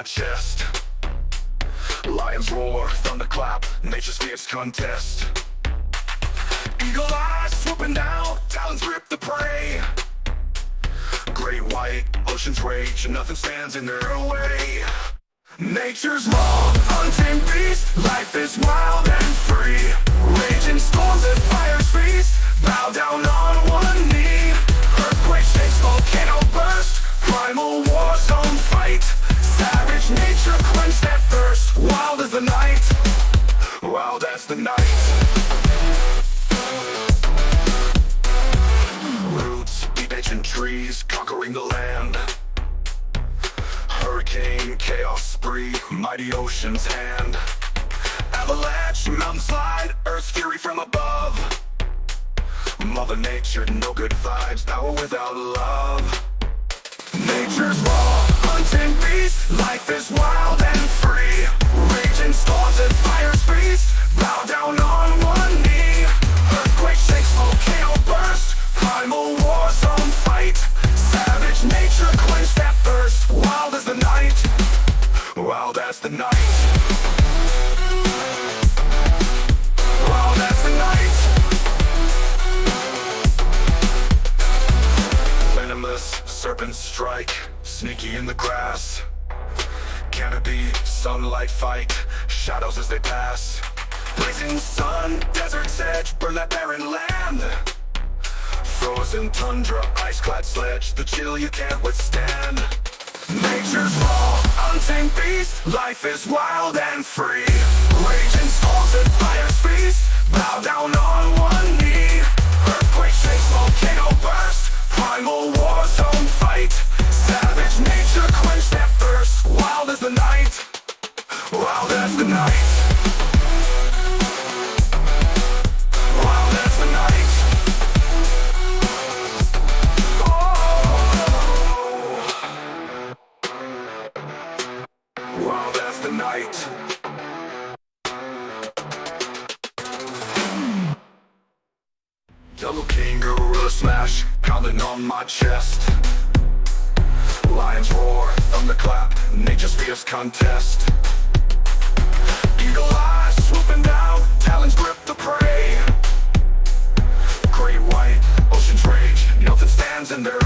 my chest. Lions roar, thunderclap, nature's fierce contest. Eagle eyes swooping down, talons grip the prey. Great white, oceans rage, and nothing stands in their way. Nature's law, untamed beast, life is wild and free. Raging storms and fires feast, bow down on one knee. Earthquake shakes, volcano burst, primal war zone fight. Savage nature quenched at first, wild as the night, wild as the night. Roots deep ancient trees, conquering the land. Hurricane, chaos spree, mighty ocean's hand. Avalanche, mountain slide, earth's fury from above. Mother Nature, no good vibes, power without love. Nature's raw, untamed beast, life is wild and free. Raging storms and fires feast, bow down on one knee. Earthquake shakes, volcano burst, primal war zone fight. Savage nature quenched at first, wild as the night, wild as the night. Wild as the night. Venomous serpents strike, sneaky in the grass. Canopy, sunlight fight, shadows as they pass. Blazing sun, desert's edge, burn that barren land. Frozen tundra, ice-clad sledge, the chill you can't withstand. Nature's raw, untamed beast, life is wild and free. Raging storms and fires feast, bow down on one knee. Earthquake shakes, volcano burst, primal war zone fight. Savage nature quenched at first, wild as the night, wild as the night. Wild as the night. Wild as the night. Double king, gorilla smash, pounding on my chest. Lions roar, thunderclap, nature's fierce contest. Eagle eyes swooping down, talons grip the prey. Great white, ocean's rage, nothing stands in their